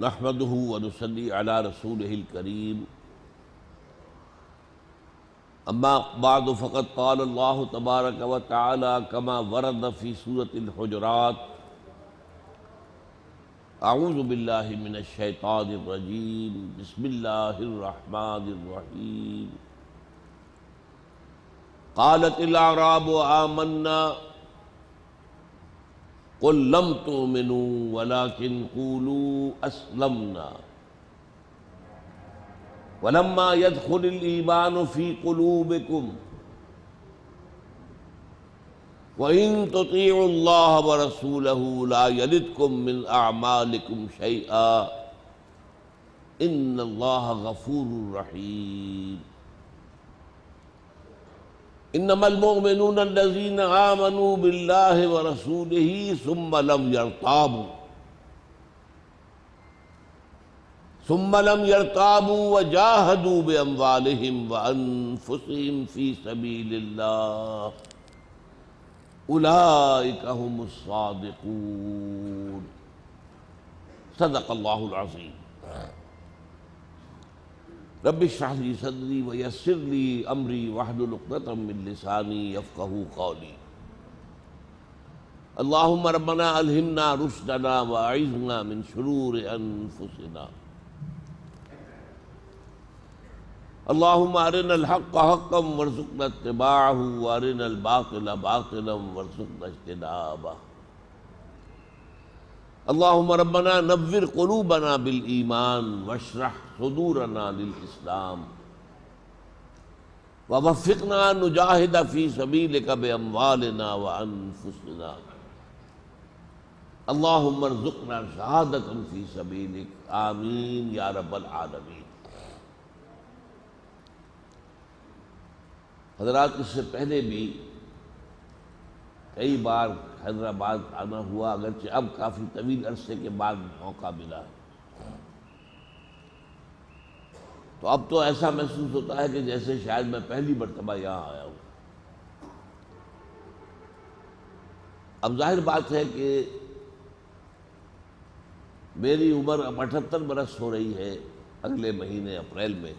نحمده ونصلي على رسوله الكريم اما بعد فقد قال الله تبارك وتعالى كما ورد في سورة الحجرات اعوذ بالله من الشيطان الرجيم بسم الله الرحمن الرحيم قالت الاعراب آمنا قل لم تؤمنوا ولكن قولوا اسلمنا ولما يدخل الإيمان في قلوبكم وإن تطيعوا الله ورسوله لا يلدكم من أعمالكم شيئا إن الله غفور رحيم انما المؤمنون الذين آمنوا بالله ورسوله ثم لم يرتابوا وجاهدوا بأموالهم وأنفسهم في سبيل الله أولئك هم الصادقون صدق الله العظيم رب اشرح لي صدري ويسر لي امري واحلل عقدة من لساني يفقهوا قولي اللهم ربنا الهمنا رشدنا واعذنا من شرور انفسنا اللهم ارنا الحق حقا وارزقنا اتباعه وارنا الباطل باطلا وارزقنا اجتنابه اللهم ربنا نور قلوبنا بالایمان واشرح صدورنا للاسلام ووفقنا نجاہد فی سبیلک باموالنا وانفسنا اللهم ارزقنا شہادۃ فی سبیلک آمین یا رب العالمین۔ حضرات، اس سے پہلے بھی کئی بار حیدرآباد آنا ہوا، اگرچہ اب کافی طویل عرصے کے بعد موقع ملا ہے، تو اب تو ایسا محسوس ہوتا ہے کہ جیسے شاید میں پہلی مرتبہ یہاں آیا ہوں۔ اب ظاہر بات ہے کہ میری عمر اب 78 برس ہو رہی ہے اگلے مہینے اپریل میں،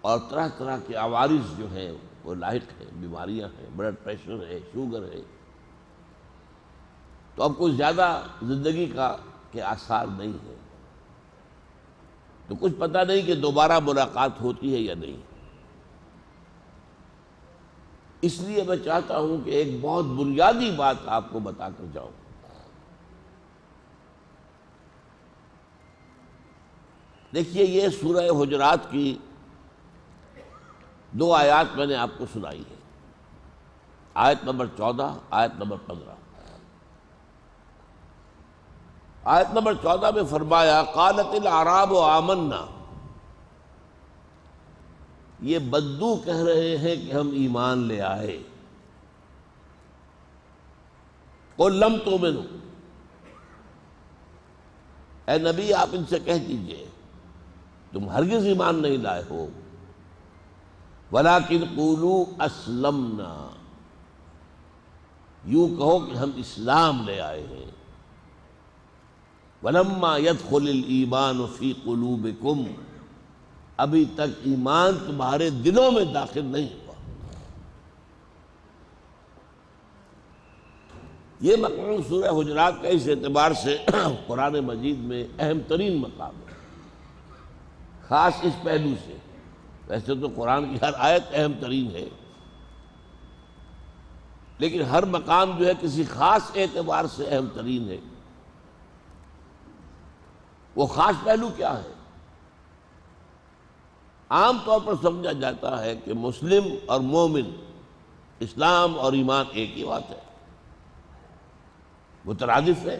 اور طرح طرح کے عوارض جو ہیں وہ لاحق ہیں، بیماریاں ہیں، بلڈ پریشر ہے، شوگر ہے، تو اب کوئی زیادہ زندگی کے آثار نہیں ہیں، تو کچھ پتہ نہیں کہ دوبارہ ملاقات ہوتی ہے یا نہیں۔ اس لیے میں چاہتا ہوں کہ ایک بہت بنیادی بات آپ کو بتا کر جاؤں۔ دیکھیے، یہ سورہ حجرات کی 2 آیات میں نے آپ کو سنائی ہے، آیت نمبر 14، آیت نمبر 15۔ آیت نمبر 14 میں فرمایا قالت الاعراب آمنا، یہ بدو کہہ رہے ہیں کہ ہم ایمان لے آئے۔ قل لم تؤمنوا، اے نبی آپ ان سے کہہ دیجئے تم ہرگز ایمان نہیں لائے ہو، ولیکن قولوا اسلمنا، یوں کہو کہ ہم اسلام لے آئے ہیں۔ ولما يدخل الایمان فی قلوبکم، ابھی تک ایمان تمہارے دلوں میں داخل نہیں ہوا۔ یہ مقام سورہ حجرات کا اس اعتبار سے قرآن مجید میں اہم ترین مقام ہے، خاص اس پہلو سے۔ ویسے تو قرآن کی ہر آیت اہم ترین ہے، لیکن ہر مقام جو ہے کسی خاص اعتبار سے اہم ترین ہے۔ وہ خاص پہلو کیا ہے؟ عام طور پر سمجھا جاتا ہے کہ مسلم اور مومن، اسلام اور ایمان ایک ہی بات ہے، مترادف ہے۔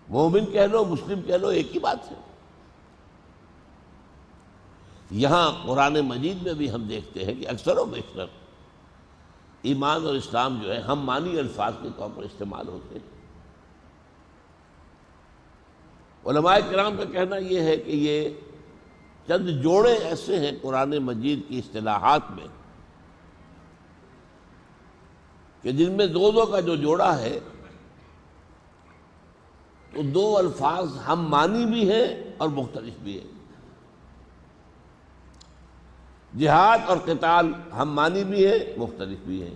مومن کہہ لو، مسلم کہہ لو، ایک ہی بات ہے۔ یہاں قرآن مجید میں بھی ہم دیکھتے ہیں کہ اکثر و بیشتر ایمان اور اسلام جو ہے ہم معنی الفاظ کے طور پر استعمال ہوتے ہیں۔ علماء کرام کا کہنا یہ ہے کہ یہ چند جوڑے ایسے ہیں قرآن مجید کی اصطلاحات میں کہ جن میں دو کا جو جوڑا ہے تو دو الفاظ ہم معنی بھی ہیں اور مختلف بھی ہیں۔ جہاد اور قتال ہم معنی بھی ہیں، مختلف بھی ہیں۔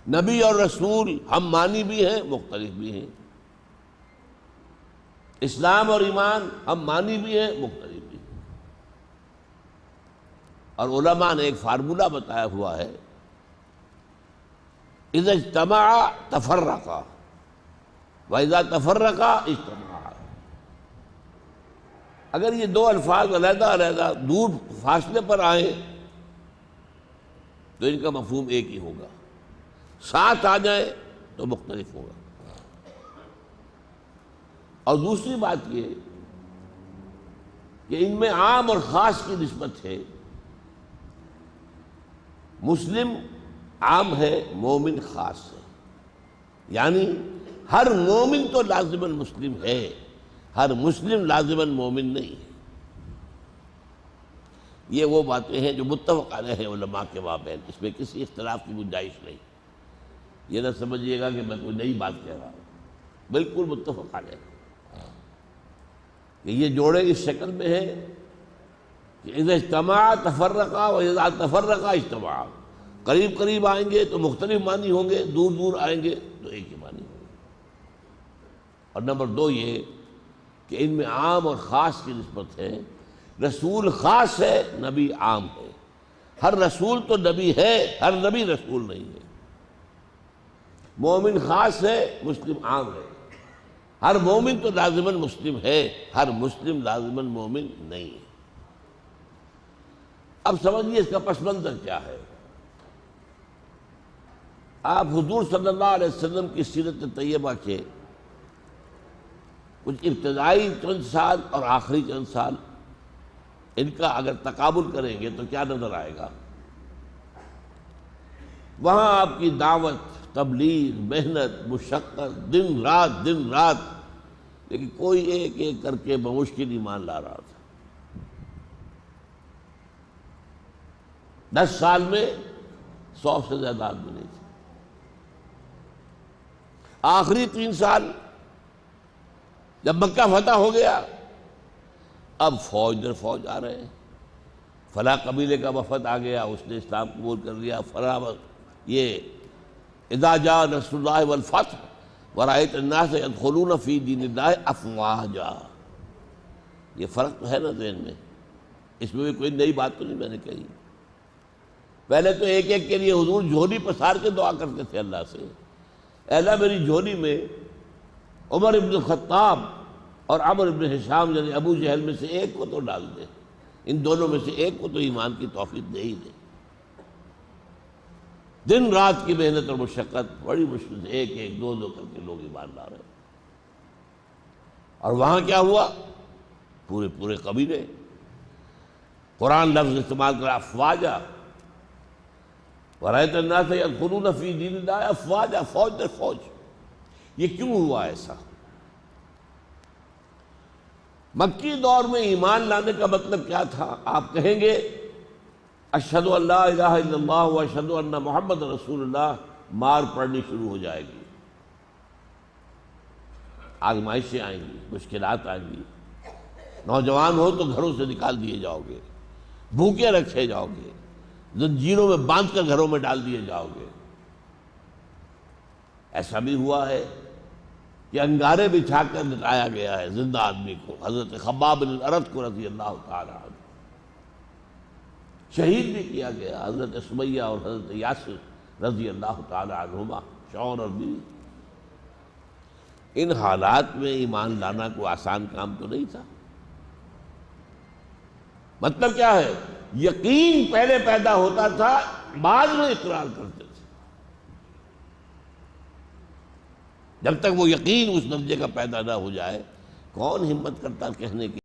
نبی اور رسول ہم معنی بھی ہیں، مختلف بھی ہیں۔ اسلام اور ایمان ہم معنی بھی ہیں، مختلف بھی ہیں۔ اور علماء نے ایک فارمولہ بتایا ہوا ہے، اذا اجتمع تفرقا واذا تفرقا اجتمعا۔ اگر یہ دو الفاظ علیحدہ علیحدہ دور فاصلے پر آئیں تو ان کا مفہوم ایک ہی ہوگا، ساتھ آ جائیں تو مختلف ہوگا۔ اور دوسری بات یہ کہ ان میں عام اور خاص کی نسبت ہے۔ مسلم عام ہے، مومن خاص ہے، یعنی ہر مومن تو لازماً مسلم ہے، ہر مسلم لازماً مومن نہیں ہے۔ یہ وہ باتیں ہیں جو متفق علیہ ہیں علماء کے مابین، اس میں کسی اختلاف کی گنجائش نہیں۔ یہ نہ سمجھیے گا کہ میں کوئی نئی بات کہہ رہا ہوں، بالکل متفق علیہ کہ یہ جوڑے اس شکل میں ہیں کہ اذا اجتمع تفرقا و اذا تفرقا اجتمعا۔ قریب قریب آئیں گے تو مختلف معنی ہوں گے، دور دور آئیں گے تو ایک ہی معنی ہوں گے۔ اور نمبر دو یہ کہ ان میں عام اور خاص کی نسبت ہے۔ رسول خاص ہے، نبی عام ہے۔ ہر رسول تو نبی ہے، ہر نبی رسول نہیں ہے۔ مومن خاص ہے، مسلم عام ہے۔ ہر مومن تو لازماً مسلم ہے، ہر مسلم لازماً مومن نہیں ہے۔ اب سمجھیے اس کا پس منظر کیا ہے۔ آپ حضور صلی اللہ علیہ وسلم کی سیرت طیبہ کے کچھ ابتدائی چند سال اور آخری چند سال ان کا اگر تقابل کریں گے تو کیا نظر آئے گا؟ وہاں آپ کی دعوت، تبلیغ، محنت، مشقت، دن رات، لیکن کوئی ایک ایک کر کے بمشکل ایمان لا رہا تھا۔ 10 سال میں 100 سے زیادہ آدمی نہیں تھے۔ آخری 3 سال جب مکہ فتح ہو گیا، اب فوج در فوج آ رہے ہیں۔ فلاں قبیلے کا وفد آ گیا، اس نے اسلام قبول کر لیا۔ فلاں یہ اذا جاء نصر اللہ والفتح ورأیت الناس يدخلون فی دین اللہ افواجا۔ یہ فرق تو ہے نا ذہن میں، اس میں بھی کوئی نئی بات تو نہیں میں نے کہی۔ پہلے تو ایک ایک کے لیے حضور جھولی پسار کے دعا کرتے تھے اللہ سے، اے اللہ میری جھولی میں عمر ابن الخطاب اور عمر ابن ہشام یعنی ابو جہل میں سے ایک کو تو ڈال دے، ان دونوں میں سے ایک کو تو ایمان کی توفیق دے ہی دے۔ دن رات کی محنت اور مشقت، بڑی مشکل سے ایک ایک دو دو کر کے لوگ ایمان لا رہے ہیں۔ اور وہاں کیا ہوا؟ پورے قبیلے، قرآن لفظ استعمال کرا افواجا، ورأیت الناس یدخلون فی دین اللہ افواجا، فوج در فوج۔ یہ کیوں ہوا ایسا؟ مکی دور میں ایمان لانے کا مطلب کیا تھا؟ آپ کہیں گے اشہد ان لا الہ الا اللہ و اشہد ان محمد رسول اللہ، مار پڑنی شروع ہو جائے گی، آزمائشیں آئیں گی، مشکلات آئیں گی۔ نوجوان ہو تو گھروں سے نکال دیے جاؤ گے، بھوکے رکھے جاؤ گے، زنجیروں میں باندھ کر گھروں میں ڈال دیے جاؤ گے۔ ایسا بھی ہوا ہے کہ انگارے بچھا کر لٹایا گیا ہے زندہ آدمی کو، حضرت خباب بن الارت کو رضی اللہ تعالی عنہ شہید بھی کیا گیا، حضرت سمیہ اور حضرت یاسر رضی اللہ تعالی عنہما، شوہر اور بیوی۔ ان حالات میں ایمان لانا کوئی آسان کام تو نہیں تھا۔ مطلب کیا ہے؟ یقین پہلے پیدا ہوتا تھا، بعد میں اقرار کرتے تھے۔ جب تک وہ یقین اس درجے کا پیدا نہ ہو جائے، کون ہمت کرتا کہنے کی